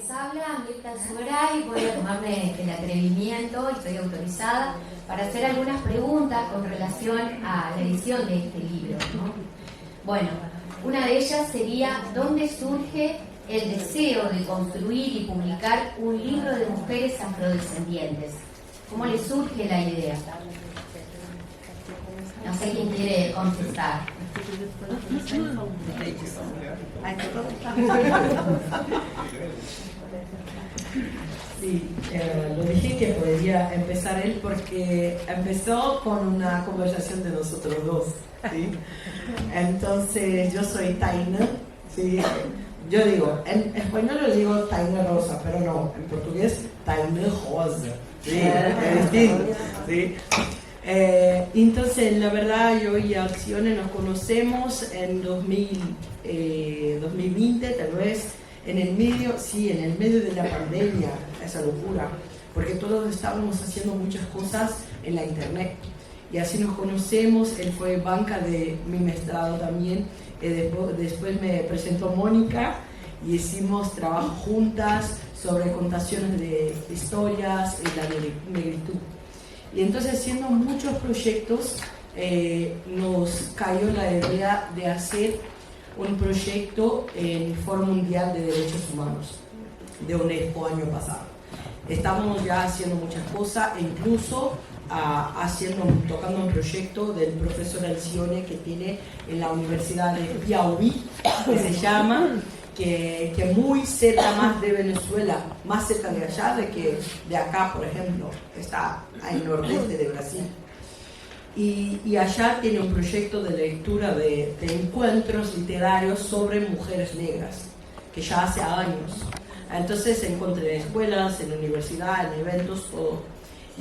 les habla Mirta Sugaray. Voy a tomarme el atrevimiento, y estoy autorizada, para hacer algunas preguntas con relación a la edición de este libro, ¿no? Bueno, una de ellas sería: ¿dónde surge el deseo de construir y publicar un libro de mujeres afrodescendientes? ¿Cómo le surge la idea? No sé quién quiere contestar. Sí, lo dije que podría empezar él porque empezó con una conversación de nosotros dos, ¿sí? Entonces, yo soy Taina, ¿sí? Yo digo, en español lo digo Taina Rosa, pero no, en portugués Taina Rosa, ¿sí? Es distinto, ¿sí? Entonces, la verdad, yo y Alcione nos conocemos en 2020, tal vez, en el medio de la pandemia, esa locura, porque todos estábamos haciendo muchas cosas en la internet. Y así nos conocemos. Él fue banca de mi maestrado también. Después me presentó Mónica y hicimos trabajo juntas sobre contaciones de historias en la negritud. Y entonces, haciendo muchos proyectos, nos cayó la idea de hacer un proyecto en el Foro Mundial de Derechos Humanos de UNESCO año pasado. Estamos ya haciendo muchas cosas, incluso tocando un proyecto del profesor Alcione que tiene en la Universidad de Piauí, que se llama, que muy cerca más de Venezuela, más cerca de allá de acá, por ejemplo, está en el nordeste de Brasil. Y allá tiene un proyecto de lectura de encuentros literarios sobre mujeres negras, que ya hace años. Entonces se encuentra en escuelas, en universidades, en eventos, todo.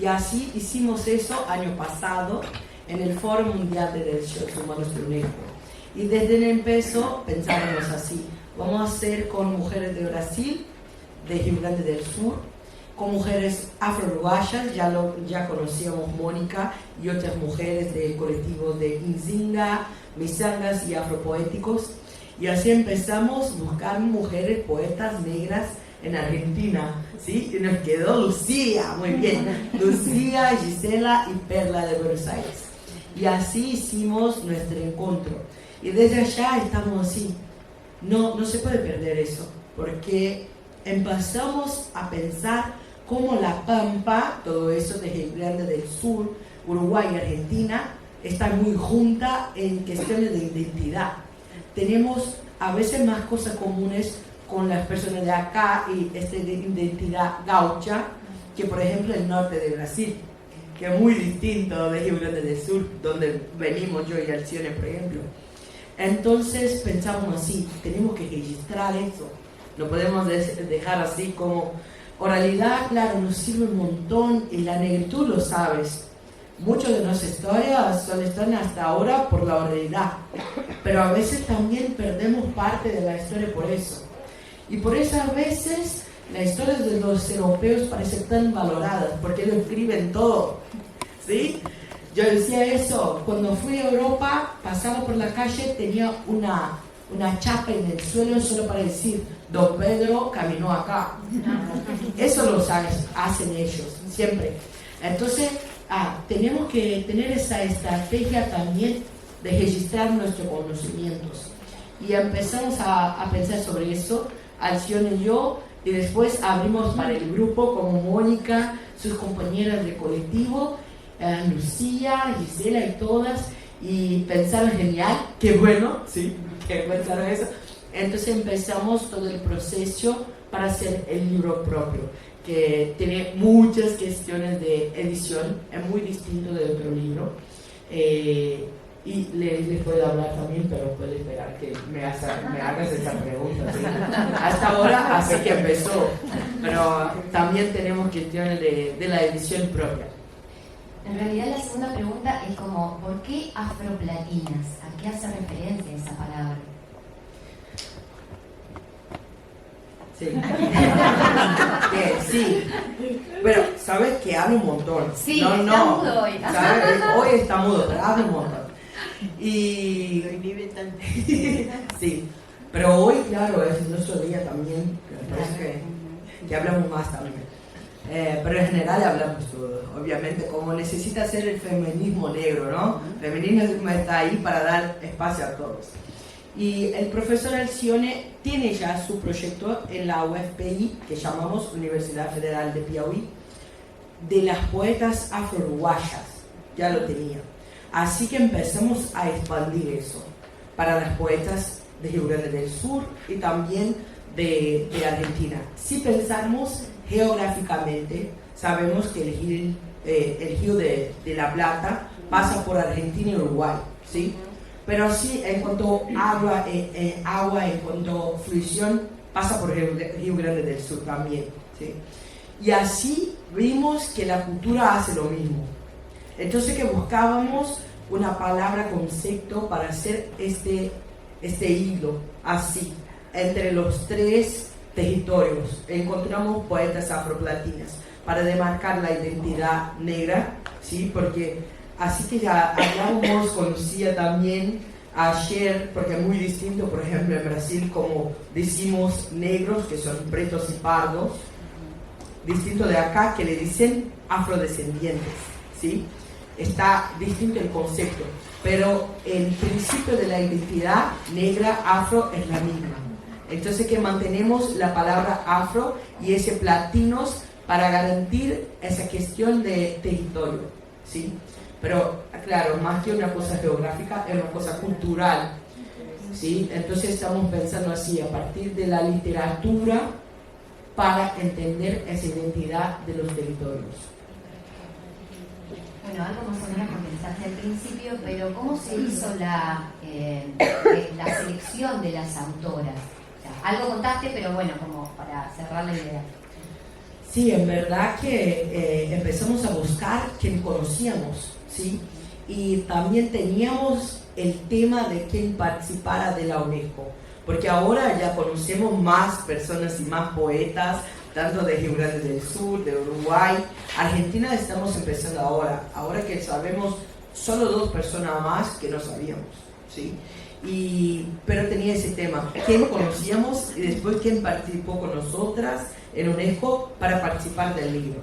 Y así hicimos eso año pasado en el Foro Mundial de Derechos Humanos de UNESCO. Y desde el empezó pensábamos así: vamos a hacer con mujeres de Brasil, de Rio Grande del Sur, con mujeres afro-uruguayas, ya conocíamos Mónica y otras mujeres del colectivo de Nzinga, Misangas y afropoéticos. Y así empezamos a buscar mujeres poetas negras en Argentina, ¿sí? Y nos quedó Lucía, muy bien, Lucía, Gisela y Perla de Buenos Aires. Y así hicimos nuestro encuentro. Y desde allá estamos así. No se puede perder eso, porque empezamos a pensar cómo la Pampa, todo eso de Rio Grande del Sur, Uruguay y Argentina, está muy junta en cuestiones de identidad. Tenemos a veces más cosas comunes con las personas de acá y de identidad gaucha que, por ejemplo, el norte de Brasil, que es muy distinto de Rio Grande del Sur, donde venimos yo y Alcione, por ejemplo. Entonces pensamos así: tenemos que registrar eso, no podemos dejar así como oralidad. Claro, nos sirve un montón, y la negritud lo sabes. Muchas de nuestras historias están hasta ahora por la oralidad, pero a veces también perdemos parte de la historia por eso. Y por eso a veces las historias de los europeos parecen tan valoradas, porque lo escriben todo, ¿sí? Yo decía eso, cuando fui a Europa, pasaba por la calle, tenía una chapa en el suelo solo para decir: Don Pedro caminó acá. Eso lo hacen ellos, siempre. Entonces, tenemos que tener esa estrategia también de registrar nuestros conocimientos. Y empezamos a pensar sobre eso, Alcione y yo, y después abrimos para el grupo como Mónica, sus compañeras de colectivo, Lucía, Gisela y todas, y pensaron: genial, qué bueno, sí, que pensaron eso. Entonces empezamos todo el proceso para hacer el libro propio, que tiene muchas cuestiones de edición, es muy distinto de otro libro. Y les puedo hablar también, pero puedo esperar que me hagas esa pregunta, ¿sí? Hasta ahora así que empezó, pero también tenemos cuestiones de la edición propia. En realidad la segunda pregunta es como: ¿por qué afroplatinas? ¿A qué hace referencia esa palabra? Sí. Sí. Pero, ¿sabes que habla un montón? Sí, está mudo hoy. ¿Sabes? Hoy está mudo, pero habla un montón. Y sí. Pero hoy, claro, es nuestro día también. Me parece que que hablamos más también. Pero en general hablamos todo, obviamente, como necesita ser el feminismo negro, ¿no? El feminismo está ahí para dar espacio a todos. Y el profesor Alcione tiene ya su proyecto en la UFPI, que llamamos Universidad Federal de Piauí, de las poetas afro-uruguayas, ya lo tenía. Así que empezamos a expandir eso para las poetas de Río Grande del Sur y también de Argentina. Si pensamos geográficamente, sabemos que el Río de la Plata pasa por Argentina y Uruguay, ¿sí? Pero sí, en cuanto a agua, en cuanto a fruición, pasa por Río Grande del Sur también, ¿sí? Y así vimos que la cultura hace lo mismo. Entonces que buscábamos una palabra, concepto para hacer este hilo, así, entre los tres territorios. Encontramos poetas afroplatinas para demarcar la identidad negra, ¿sí? Porque así que ya hablábamos con Lucía también ayer, porque es muy distinto, por ejemplo, en Brasil, como decimos negros, que son pretos y pardos, distinto de acá, que le dicen afrodescendientes, ¿sí? Está distinto el concepto, pero el principio de la identidad negra afro es la misma. Entonces que mantenemos la palabra afro y ese platinos para garantir esa cuestión de territorio, ¿sí? Pero claro, más que una cosa geográfica, es una cosa cultural, ¿sí? Entonces estamos pensando así, a partir de la literatura, para entender esa identidad de los territorios. Bueno, algo más o menos comenzaste al principio, pero ¿cómo se hizo la selección de las autoras? O sea, algo contaste, pero bueno, como para cerrar la idea. Sí, en verdad que empezamos a buscar quien conocíamos, ¿sí? Y también teníamos el tema de quién participara de la UNESCO, porque ahora ya conocemos más personas y más poetas, tanto de Río Grande del Sur, de Uruguay. Argentina estamos empezando ahora que sabemos solo 2 personas más que no sabíamos, ¿sí? Pero tenía ese tema, quién conocíamos y después quién participó con nosotras en UNESCO para participar del libro.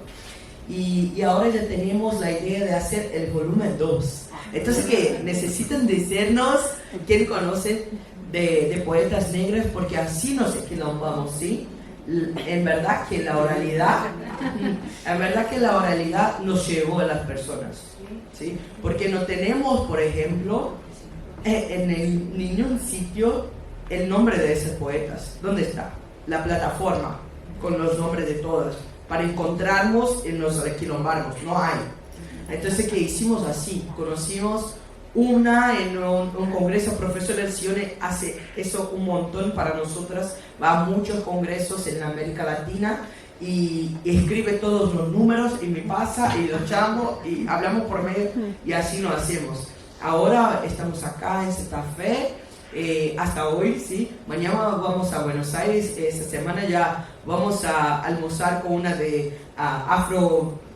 Y ahora ya tenemos la idea de hacer el volumen 2. Entonces que necesitan decirnos quién conoce de poetas negras, porque así nos equilombamos, ¿sí? En verdad que la oralidad nos llevó a las personas, ¿sí? Porque no tenemos, por ejemplo, en ningún sitio el nombre de esos poetas. ¿Dónde está? La plataforma con los nombres de todas para encontrarnos y nos requilombarnos. No hay. Entonces, ¿qué hicimos así? Conocimos una en un congreso. Profesor Alcione hace eso un montón para nosotras, va a muchos congresos en América Latina y escribe todos los números y me pasa y los llamo y hablamos por medio y así lo hacemos. Ahora estamos acá en Santa Fe, hasta hoy, ¿sí? Mañana vamos a Buenos Aires, esta semana ya vamos a almorzar con una de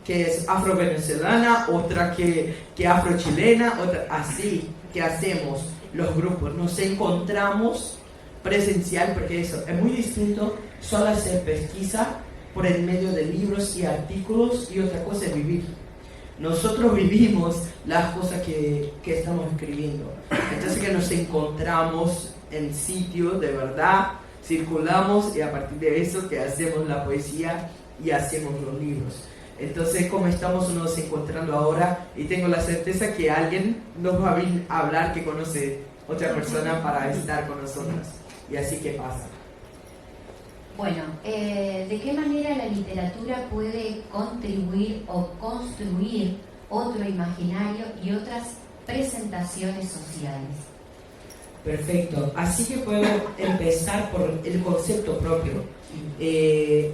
que es afro-venezolana, otra que afro-chilena, otra, así que hacemos los grupos, nos encontramos presencial, porque eso es muy distinto, solo hacer pesquisa por el medio de libros y artículos, y otra cosa es vivir. Nosotros vivimos las cosas que estamos escribiendo, entonces que nos encontramos en sitio de verdad, circulamos y a partir de eso que hacemos la poesía y hacemos los libros. Entonces, como estamos nos encontrando ahora, y tengo la certeza que alguien nos va a hablar que conoce otra persona para estar con nosotros. Y así que pasa. Bueno, ¿de qué manera la literatura puede contribuir o construir otro imaginario y otras presentaciones sociales? Perfecto. Así que puedo empezar por el concepto propio.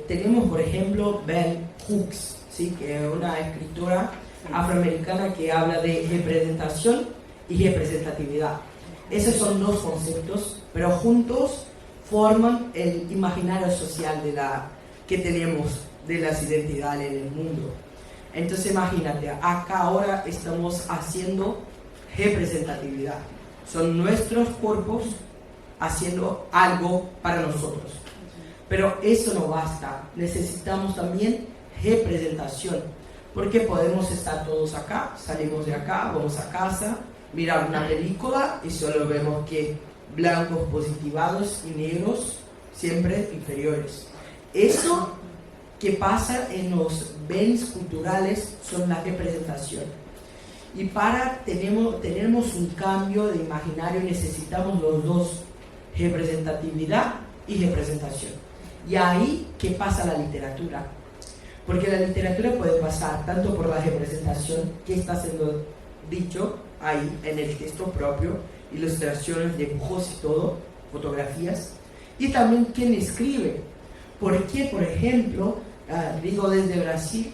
Tenemos, por ejemplo, Bell Hooks, ¿sí? Que es una escritora afroamericana que habla de representación y representatividad. Esos son 2 conceptos, pero juntos forman el imaginario social que tenemos de las identidades en el mundo. Entonces imagínate, acá ahora estamos haciendo representatividad. Son nuestros cuerpos haciendo algo para nosotros. Pero eso no basta, necesitamos también representación, porque podemos estar todos acá, salimos de acá, vamos a casa, mirar una película y solo vemos que blancos positivados y negros siempre inferiores. Eso que pasa en los bienes culturales son la representación. Y tenemos un cambio de imaginario, necesitamos los dos, representatividad y representación. Y ahí, ¿qué pasa la literatura? Porque la literatura puede pasar tanto por la representación que está siendo dicho ahí en el texto propio, ilustraciones, dibujos y todo, fotografías, y también quién escribe. Porque, por ejemplo, digo desde Brasil,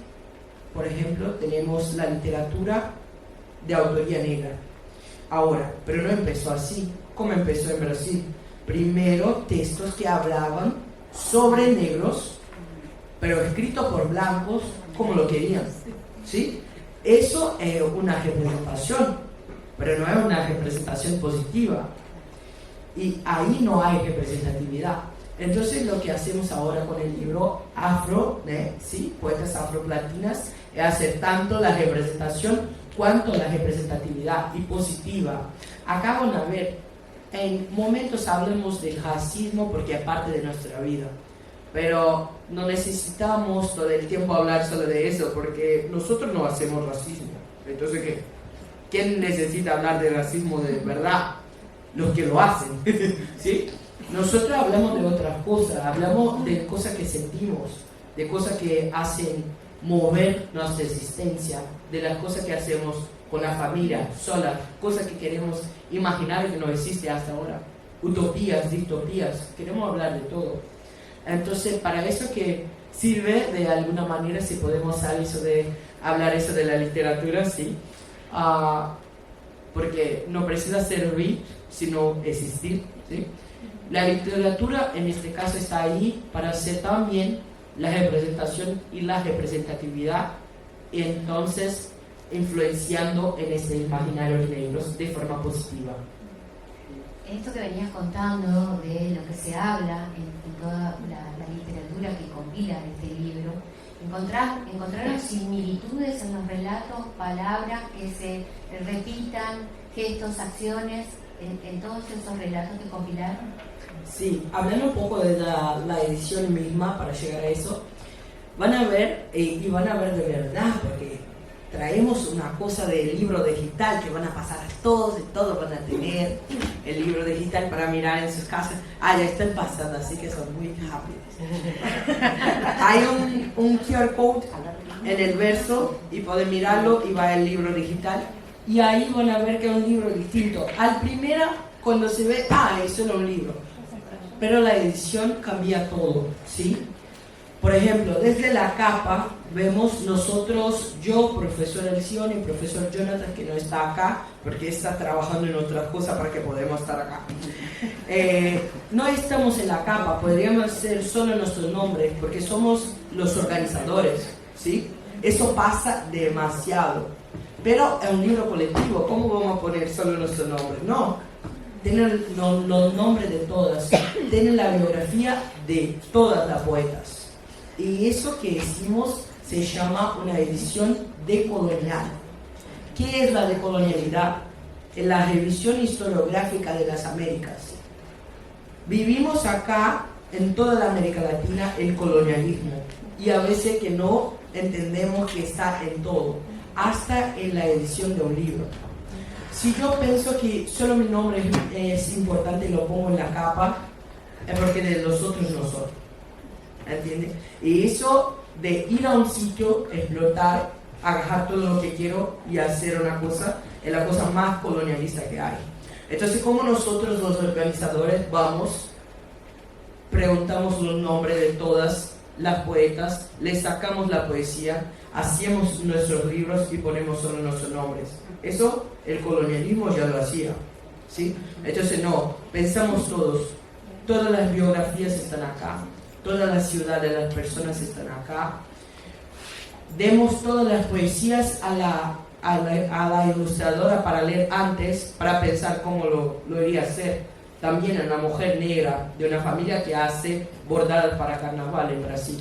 por ejemplo, tenemos la literatura de autoría negra. Ahora, pero no empezó así. ¿Cómo empezó en Brasil? Primero, textos que hablaban sobre negros, pero escritos por blancos como lo querían, ¿sí? Eso es una representación, pero no es una representación positiva. Y ahí no hay representatividad. Entonces lo que hacemos ahora con el libro Afro, ¿sí? Poetas afroplatinas, es hacer tanto la representación cuanto la representatividad y positiva. Acá van a ver, en momentos hablamos del racismo porque es parte de nuestra vida, pero no necesitamos todo el tiempo hablar solo de eso porque nosotros no hacemos racismo. Entonces, ¿quién necesita hablar de racismo de verdad? Los que lo hacen, ¿sí? Nosotros hablamos de otras cosas, hablamos de cosas que sentimos, de cosas que hacen mover nuestra existencia, de las cosas que hacemos con la familia, sola, cosas que queremos imaginar que no existe hasta ahora, utopías, distopías, queremos hablar de todo. Entonces, para eso que sirve de alguna manera, si podemos hablar eso de la literatura, sí, porque no precisa servir, sino existir, ¿sí? La literatura en este caso está ahí para hacer también la representación y la representatividad, y entonces influenciando en este imaginario de negros de forma positiva. Esto que venías contando de lo que se habla en toda la literatura que compila este libro, ¿encontraron similitudes en los relatos, palabras que se repitan, gestos, acciones, en todos esos relatos que compilaron? Sí, hablando un poco de la edición misma para llegar a eso, van a ver, y van a ver de verdad, porque traemos una cosa del libro digital que van a pasar a todos y todos van a tener el libro digital para mirar en sus casas. Ya están pasando, así que son muy rápidos. Hay un QR code en el verso y pueden mirarlo y va el libro digital. Y ahí van a ver que es un libro distinto. Al primero, cuando se ve, es solo un libro. Pero la edición cambia todo, ¿sí? Por ejemplo, desde la capa vemos nosotros, yo, profesor Elción y profesor Jonathan, que no está acá porque está trabajando en otras cosas para que podamos estar acá. No estamos en la capa, podríamos ser solo nuestros nombres porque somos los organizadores, ¿sí? Eso pasa demasiado. Pero es un libro colectivo, ¿cómo vamos a poner solo nuestro nombre? No. Tienen los nombres de todas, tienen la biografía de todas las poetas. Y eso que hicimos se llama una edición decolonial. ¿Qué es la decolonialidad? Es la revisión historiográfica de las Américas. Vivimos acá, en toda la América Latina, el colonialismo. Y a veces que no entendemos que está en todo, hasta en la edición de un libro. Si yo pienso que solo mi nombre es importante y lo pongo en la capa, es porque de los otros no son. ¿Entiendes? Y eso de ir a un sitio, explotar, agarrar todo lo que quiero y hacer una cosa, es la cosa más colonialista que hay. Entonces, como nosotros los organizadores vamos, preguntamos los nombres de todas las poetas, les sacamos la poesía, hacemos nuestros libros y ponemos solo nuestros nombres. Eso el colonialismo ya lo hacía, ¿sí? Entonces no, pensamos todas las biografías están acá, todas las ciudades de las personas están acá. Demos todas las poesías a la ilustradora para leer antes, para pensar cómo lo iría a hacer. también una mujer negra de una familia que hace bordadas para carnaval en Brasil.